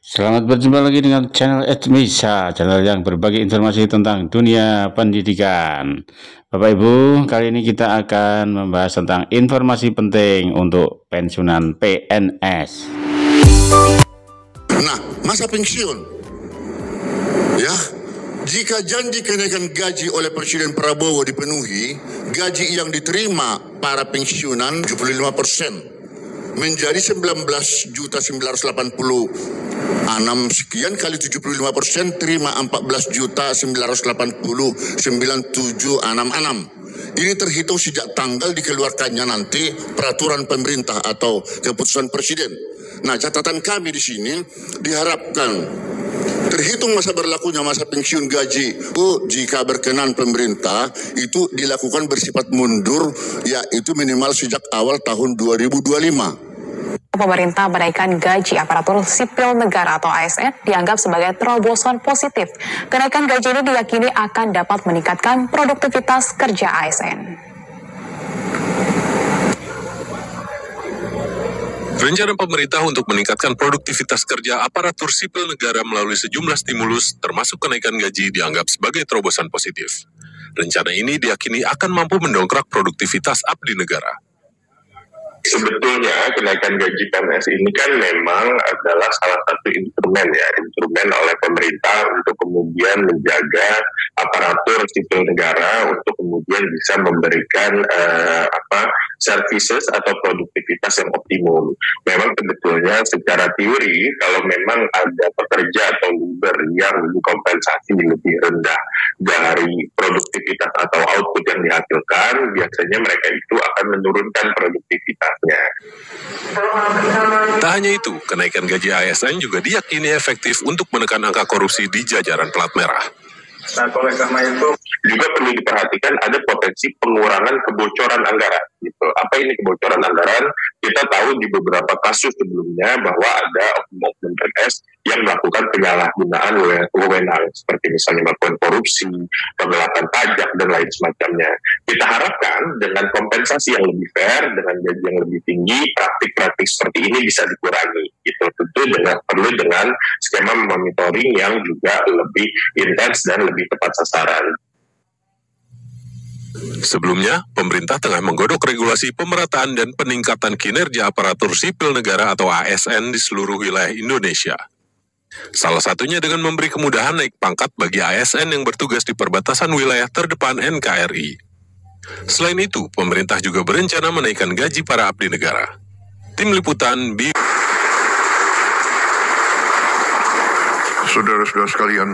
Selamat berjumpa lagi dengan channel Edmisa, channel yang berbagi informasi tentang dunia pendidikan. Bapak Ibu, kali ini kita akan membahas tentang informasi penting untuk pensiunan PNS. Nah, masa pensiun, ya, jika janji kenaikan gaji oleh Presiden Prabowo dipenuhi, gaji yang diterima para pensiunan 75% menjadi 19.986 sekian kali 75% terima 14.989.976. Ini terhitung sejak tanggal dikeluarkannya nanti peraturan pemerintah atau keputusan presiden. Nah, catatan kami di sini diharapkan terhitung masa berlakunya masa pensiun gaji jika berkenan pemerintah itu dilakukan bersifat mundur, yaitu minimal sejak awal tahun 2025. Pemerintah menaikkan gaji aparatur sipil negara atau ASN dianggap sebagai terobosan positif. Kenaikan gaji ini diyakini akan dapat meningkatkan produktivitas kerja ASN. Rencana pemerintah untuk meningkatkan produktivitas kerja aparatur sipil negara melalui sejumlah stimulus, termasuk kenaikan gaji, dianggap sebagai terobosan positif. Rencana ini diyakini akan mampu mendongkrak produktivitas abdi negara. Sebetulnya kenaikan gaji PNS ini kan memang adalah salah satu instrumen oleh pemerintah untuk kemudian menjaga aparatur sipil negara untuk kemudian bisa memberikan services atau produktivitas yang optimum. Memang sebetulnya secara teori kalau memang ada pekerja atau leader yang dikompensasi lebih rendah dari produktivitas atau output yang dihasilkan, biasanya mereka itu akan menurunkan produktivitasnya. Tak hanya itu, kenaikan gaji ASN juga diyakini efektif untuk menekan angka korupsi di jajaran plat merah. Nah, oleh karena itu juga perlu diperhatikan ada potensi pengurangan kebocoran anggaran. Gitu. Apa ini kebocoran anggaran? Kita tahu di beberapa kasus sebelumnya bahwa ada oknum-oknum PNS yang melakukan penyalahgunaan wewenang, seperti misalnya melakukan korupsi, penggelapan pajak, dan lain semacamnya. Kita harapkan dengan kompensasi yang lebih fair, dengan gaji yang lebih tinggi, praktik-praktik seperti ini bisa dikurangi. Itu tentu perlu dengan skema monitoring yang juga lebih intens dan lebih tepat sasaran. Sebelumnya, pemerintah tengah menggodok regulasi pemerataan dan peningkatan kinerja aparatur sipil negara atau ASN di seluruh wilayah Indonesia. Salah satunya dengan memberi kemudahan naik pangkat bagi ASN yang bertugas di perbatasan wilayah terdepan NKRI. Selain itu, pemerintah juga berencana menaikkan gaji para abdi negara. Tim Liputan Saudara-saudara sekalian,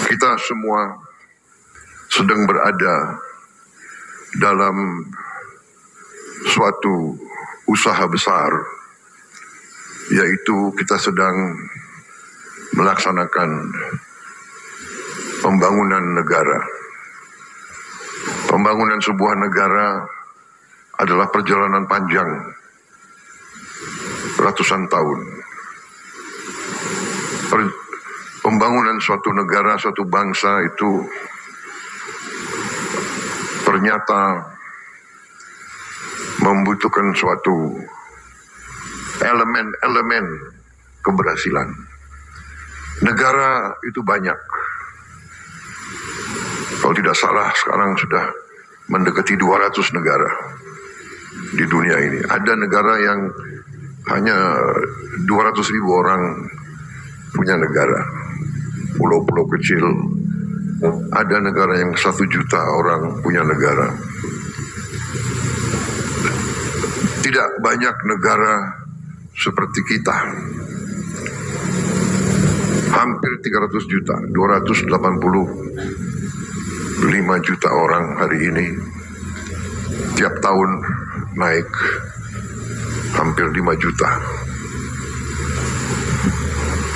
kita semua sedang berada dalam suatu usaha besar, yaitu kita sedang melaksanakan pembangunan negara. Pembangunan sebuah negara adalah perjalanan panjang, ratusan tahun. Pembangunan suatu negara, suatu bangsa itu ternyata membutuhkan suatu elemen-elemen keberhasilan. Negara itu banyak. Kalau tidak salah sekarang sudah mendekati 200 negara di dunia ini. Ada negara yang hanya 200.000 orang punya negara, pulau-pulau kecil. Ada negara yang 1 juta orang punya negara. Tidak banyak negara seperti kita. Hampir 300 juta, 285 juta orang hari ini. Tiap tahun naik hampir 5 juta.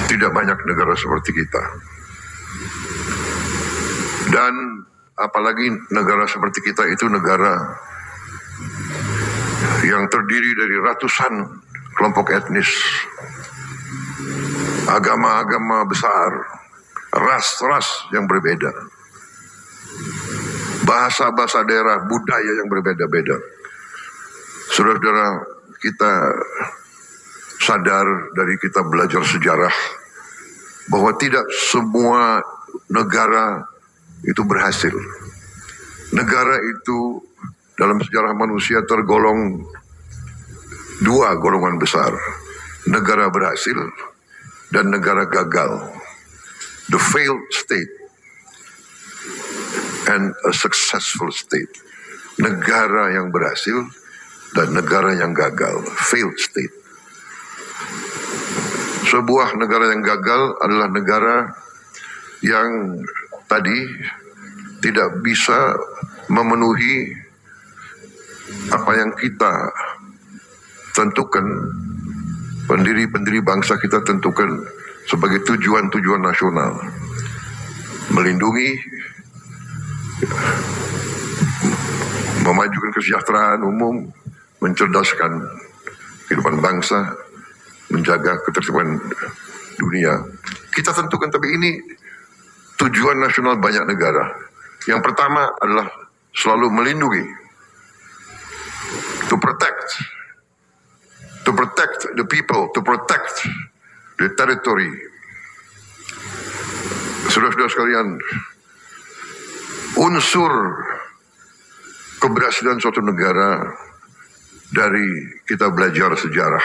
Tidak banyak negara seperti kita. Dan apalagi negara seperti kita itu negara yang terdiri dari ratusan kelompok etnis, agama-agama besar, ras-ras yang berbeda, bahasa-bahasa daerah, budaya yang berbeda-beda. Saudara-saudara, kita sadar dari kita belajar sejarah bahwa tidak semua negara itu berhasil. Negara itu dalam sejarah manusia tergolong dua golongan besar. Negara berhasil dan negara gagal. The failed state and a successful state. Negara yang berhasil dan negara yang gagal. Failed state. Sebuah negara yang gagal adalah negara yang tadi tidak bisa memenuhi apa yang kita tentukan, pendiri bangsa kita tentukan sebagai tujuan-tujuan nasional. Melindungi, memajukan kesejahteraan umum, mencerdaskan kehidupan bangsa, menjaga ketertiban dunia. Kita tentukan, tapi ini tujuan nasional banyak negara. Yang pertama adalah selalu melindungi, to protect the people, to protect the territory. Saudara-saudara sekalian, unsur keberhasilan suatu negara dari kita belajar sejarah,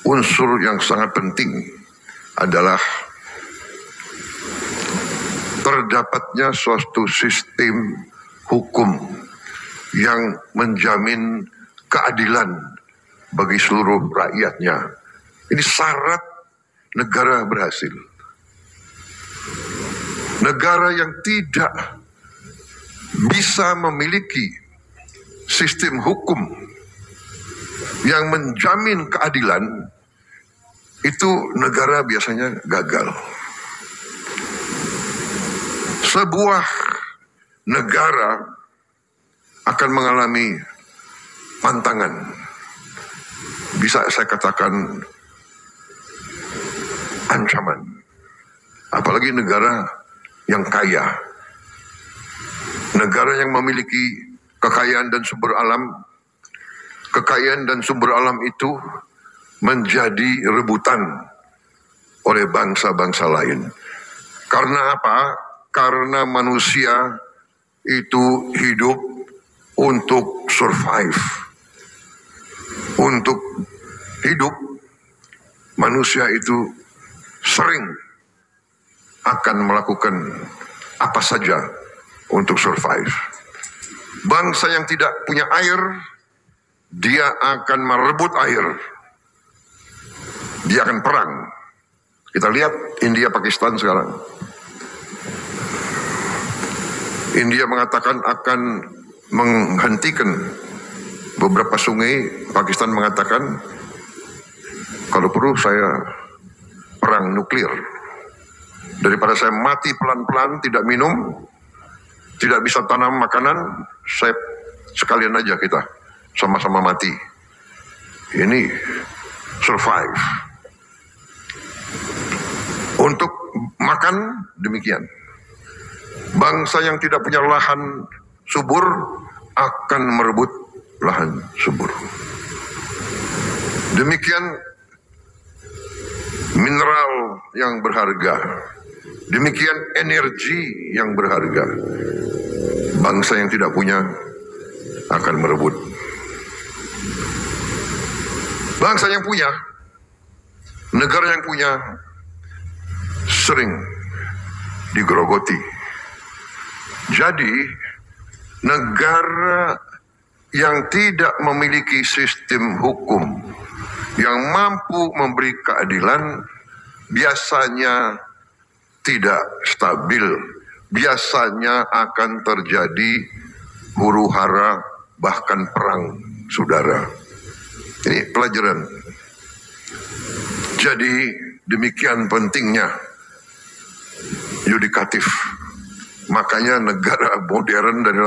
unsur yang sangat penting adalah terdapatnya suatu sistem hukum yang menjamin keadilan bagi seluruh rakyatnya. Ini syarat negara berhasil. Negara yang tidak bisa memiliki sistem hukum yang menjamin keadilan, itu negara biasanya gagal. Sebuah negara akan mengalami tantangan, bisa saya katakan ancaman. Apalagi negara yang kaya, negara yang memiliki kekayaan dan sumber alam. Kekayaan dan sumber alam itu menjadi rebutan oleh bangsa-bangsa lain. Karena apa? Karena manusia itu hidup untuk survive. Untuk hidup, manusia itu sering akan melakukan apa saja untuk survive. Bangsa yang tidak punya air, dia akan merebut air. Dia akan perang. Kita lihat India Pakistan sekarang. India mengatakan akan menghentikan beberapa sungai. Pakistan mengatakan kalau perlu saya perang nuklir. Daripada saya mati pelan-pelan, tidak minum, tidak bisa tanam makanan, saya sekalian aja kita sama-sama mati. Ini survive. Untuk makan demikian. Bangsa yang tidak punya lahan subur akan merebut lahan subur. Demikian mineral yang berharga. Demikian energi yang berharga. Bangsa yang tidak punya akan merebut. Bangsa yang punya, negara yang punya, sering digerogoti. Jadi, negara yang tidak memiliki sistem hukum yang mampu memberi keadilan biasanya tidak stabil. Biasanya akan terjadi huru-hara, bahkan perang, saudara. Ini pelajaran. Jadi demikian pentingnya yudikatif. Makanya negara modern dari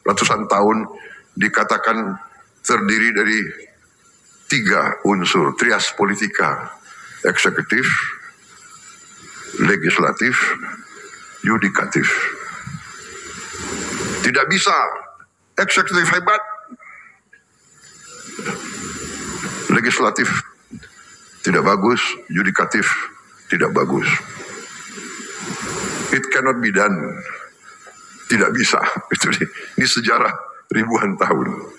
ratusan tahun dikatakan terdiri dari 3 unsur, trias politika, eksekutif, legislatif, yudikatif. Tidak bisa eksekutif hebat, legislatif tidak bagus, yudikatif tidak bagus. It cannot be done. Tidak bisa. Ini sejarah ribuan tahun,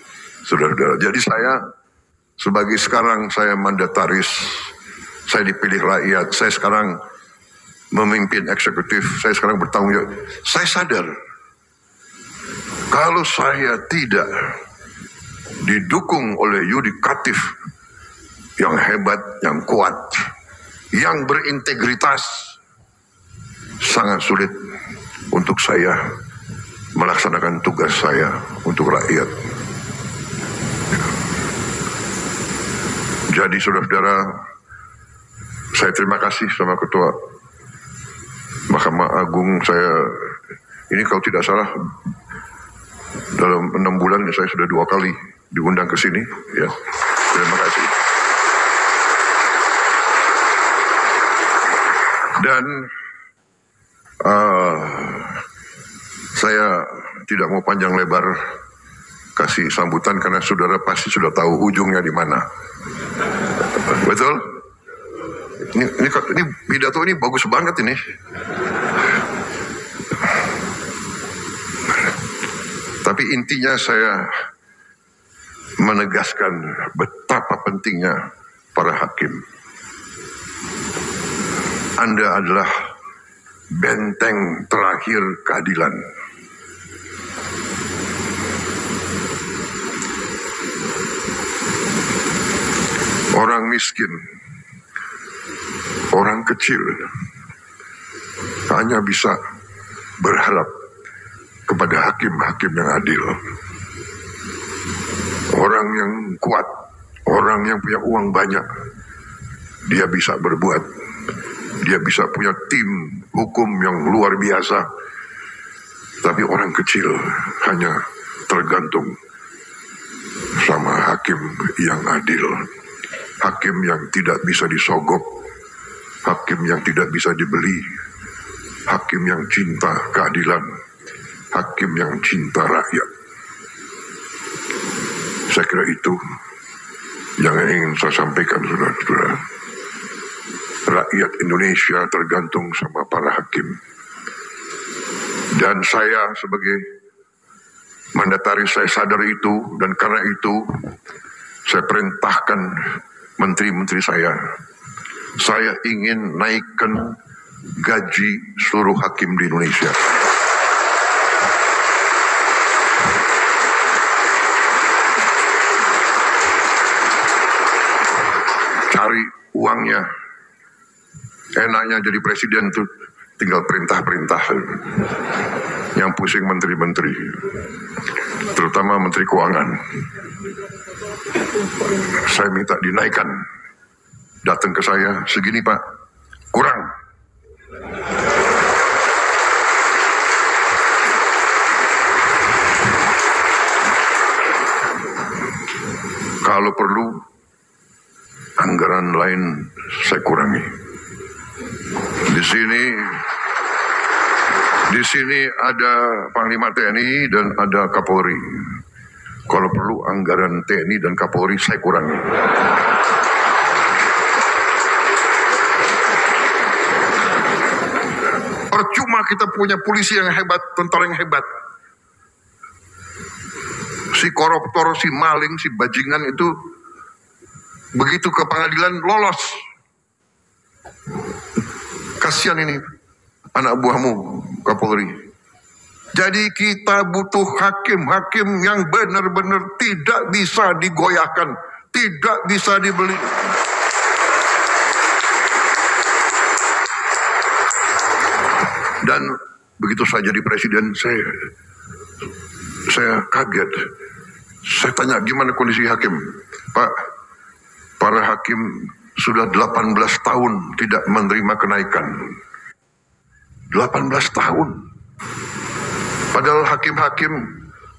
saudara-saudara. Jadi sekarang saya mandataris, saya dipilih rakyat, saya sekarang memimpin eksekutif, saya sekarang bertanggung jawab. Saya sadar, kalau saya tidak didukung oleh yudikatif yang hebat, yang kuat, yang berintegritas, sangat sulit untuk saya melaksanakan tugas saya untuk rakyat. Jadi saudara-saudara, saya terima kasih sama Ketua Mahkamah Agung. Ini kalau tidak salah dalam 6 bulan saya sudah 2 kali diundang ke sini. Ya, terima kasih. Dan saya tidak mau panjang lebar kasih sambutan karena saudara pasti sudah tahu ujungnya di mana. Betul? Ini pidato ini bagus banget ini. Tapi intinya saya menegaskan betapa pentingnya para hakim. Anda adalah benteng terakhir keadilan. Orang miskin, orang kecil hanya bisa berharap kepada hakim-hakim yang adil. Orang yang kuat, orang yang punya uang banyak, dia bisa berbuat. Dia bisa punya tim hukum yang luar biasa. Tapi orang kecil hanya tergantung sama hakim yang adil. Hakim yang tidak bisa disogok, hakim yang tidak bisa dibeli, hakim yang cinta keadilan, hakim yang cinta rakyat. Saya kira itu yang ingin saya sampaikan, saudara-saudara. Rakyat Indonesia tergantung sama para hakim. Dan saya sebagai mandataris, saya sadar itu, dan karena itu saya perintahkan menteri-menteri saya ingin naikkan gaji seluruh hakim di Indonesia. Cari uangnya. Enaknya jadi presiden tuh tinggal perintah-perintah. Yang pusing menteri-menteri, terutama menteri keuangan. Saya minta dinaikkan. Datang ke saya, segini Pak, kurang. Kalau perlu, anggaran lain saya kurangi. Di sini ada Panglima TNI dan ada Kapolri. Kalau perlu anggaran TNI dan Kapolri saya kurangi. Percuma kita punya polisi yang hebat, tentara yang hebat. Si koruptor, si maling, si bajingan itu begitu ke pengadilan lolos. Kasihan ini anak buahmu Kapolri. Jadi kita butuh hakim-hakim yang benar-benar tidak bisa digoyahkan, tidak bisa dibeli. Dan begitu saya jadi presiden, saya kaget. Saya tanya, gimana kondisi hakim? Pak, para hakim sudah 18 tahun tidak menerima kenaikan. 18 tahun. Padahal hakim-hakim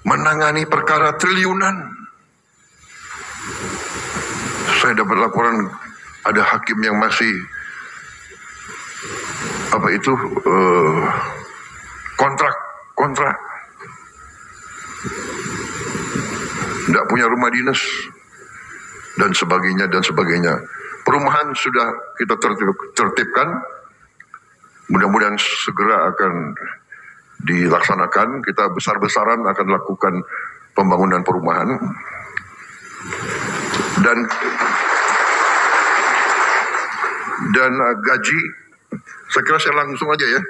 menangani perkara triliunan. Saya dapat laporan ada hakim yang masih kontrak. Tidak punya rumah dinas. dan sebagainya dan sebagainya. Perumahan sudah kita tertibkan, mudah-mudahan segera akan dilaksanakan. Kita besar-besaran akan lakukan pembangunan perumahan dan gaji. Saya kira saya langsung aja ya.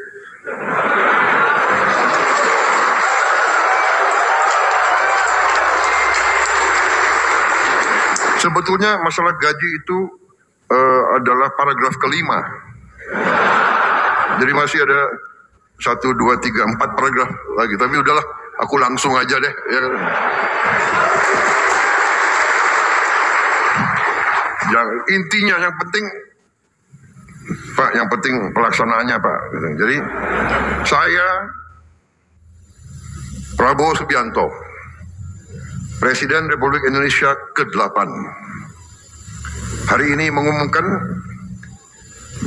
Sebetulnya masalah gaji itu adalah paragraf kelima. Jadi masih ada 1, 2, 3, 4 paragraf lagi. Tapi udahlah, aku langsung aja deh. Ya. Intinya yang penting, Pak, yang penting pelaksanaannya, Pak. Jadi saya, Prabowo Subianto, Presiden Republik Indonesia ke-8, hari ini mengumumkan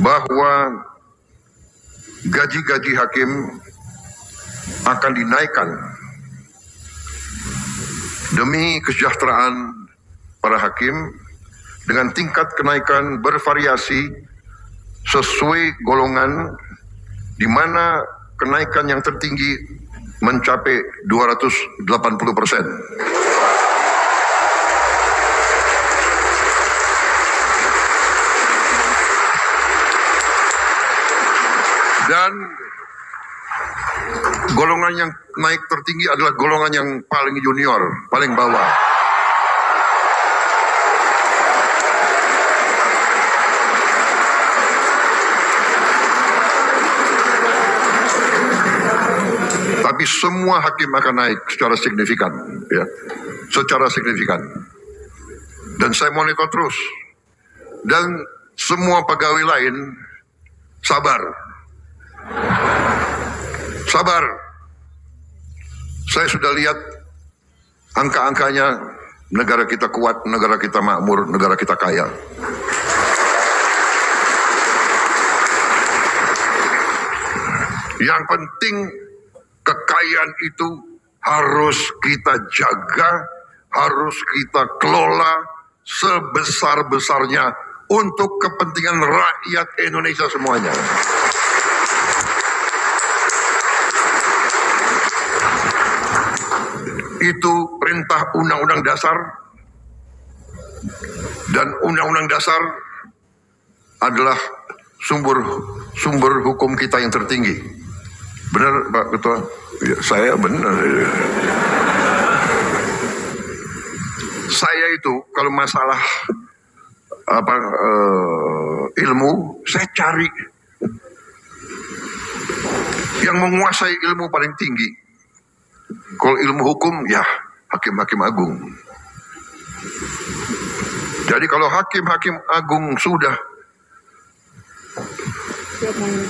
bahwa gaji-gaji hakim akan dinaikkan demi kesejahteraan para hakim dengan tingkat kenaikan bervariasi sesuai golongan, di mana kenaikan yang tertinggi mencapai 280%. Dan golongan yang naik tertinggi adalah golongan yang paling junior, paling bawah. Tapi semua hakim akan naik secara signifikan, ya, secara signifikan. Dan saya monitor terus. Dan semua pegawai lain sabar. Sabar. Saya sudah lihat angka-angkanya, negara kita kuat, negara kita makmur, negara kita kaya. Yang penting kekayaan itu harus kita jaga, harus kita kelola sebesar-besarnya untuk kepentingan rakyat Indonesia semuanya. Itu perintah Undang-Undang Dasar, dan Undang-Undang Dasar adalah sumber hukum kita yang tertinggi. Benar, Pak Ketua? Ya, saya benar. Saya itu kalau masalah ilmu, saya cari yang menguasai ilmu paling tinggi. Kalau ilmu hukum, ya hakim-hakim agung. Jadi kalau hakim-hakim agung sudah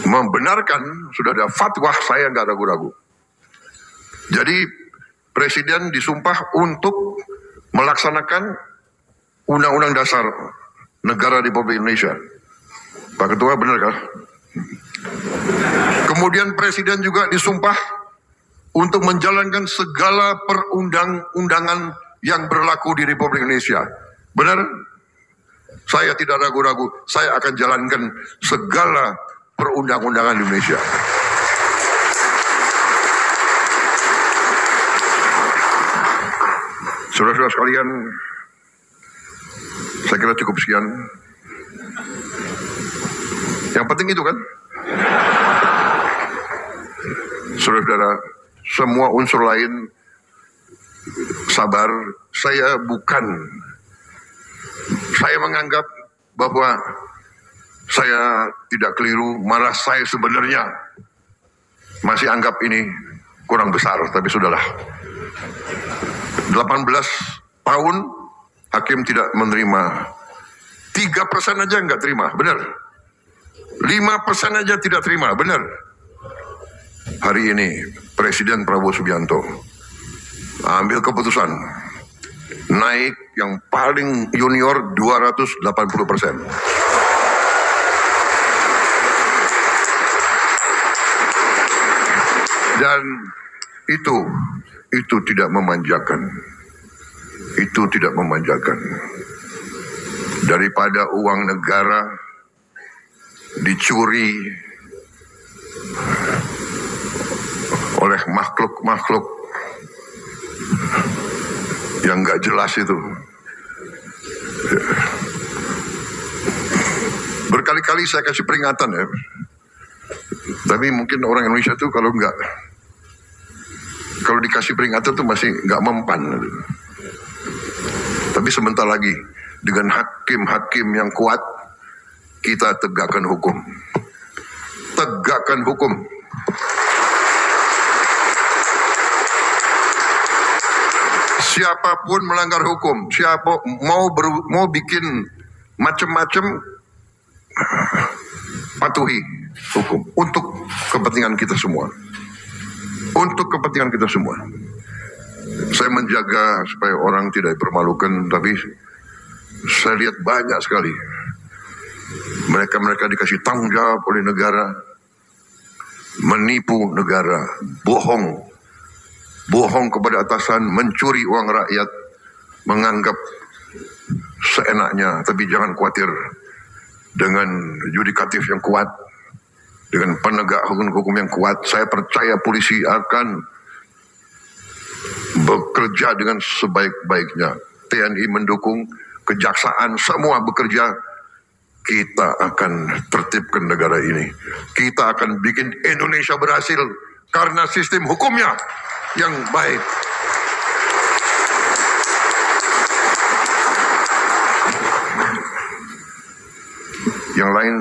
membenarkan, sudah ada fatwa, saya nggak ragu-ragu. Jadi Presiden disumpah untuk melaksanakan Undang-Undang Dasar Negara Republik Indonesia. Pak Ketua, benar kan? Kemudian Presiden juga disumpah untuk menjalankan segala perundang-undangan yang berlaku di Republik Indonesia. Benar? Saya tidak ragu-ragu, saya akan jalankan segala perundang-undangan di Indonesia. Saudara-saudara sekalian, saya kira cukup sekian. Yang penting itu kan, saudara-saudara, semua unsur lain sabar. Saya menganggap bahwa saya tidak keliru, malah saya sebenarnya masih anggap ini kurang besar, tapi sudahlah. 18 tahun hakim tidak menerima, 3% aja nggak terima, benar. 5% aja tidak terima, benar. Hari ini Presiden Prabowo Subianto ambil keputusan naik yang paling junior 280%. Dan itu tidak memanjakan. Itu tidak memanjakan. daripada uang negara dicuri oleh makhluk-makhluk yang nggak jelas itu. Berkali-kali saya kasih peringatan ya, tapi mungkin orang Indonesia tuh kalau dikasih peringatan tuh masih nggak mempan. Tapi sebentar lagi dengan hakim-hakim yang kuat, kita tegakkan hukum. Tegakkan hukum. Siapapun melanggar hukum, siapa mau bikin macam-macam, patuhi hukum untuk kepentingan kita semua. Untuk kepentingan kita semua. Saya menjaga supaya orang tidak dipermalukan, tapi saya lihat banyak sekali mereka dikasih tanggung jawab oleh negara, menipu negara, bohong kepada atasan, mencuri uang rakyat, menganggap seenaknya. Tapi jangan khawatir, dengan yudikatif yang kuat, dengan penegak hukum yang kuat, saya percaya polisi akan bekerja dengan sebaik-baiknya. TNI mendukung, kejaksaan semua bekerja. Kita akan tertibkan negara ini. Kita akan bikin Indonesia berhasil karena sistem hukumnya yang baik. Yang lain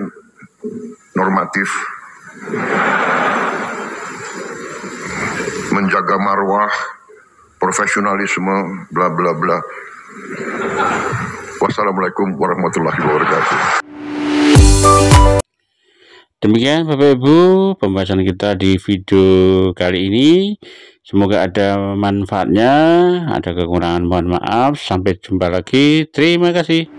normatif, menjaga marwah, profesionalisme, bla bla bla. Wassalamualaikum warahmatullahi wabarakatuh. Demikian Bapak Ibu pembahasan kita di video kali ini. Semoga ada manfaatnya, ada kekurangan mohon maaf. Sampai jumpa lagi. Terima kasih.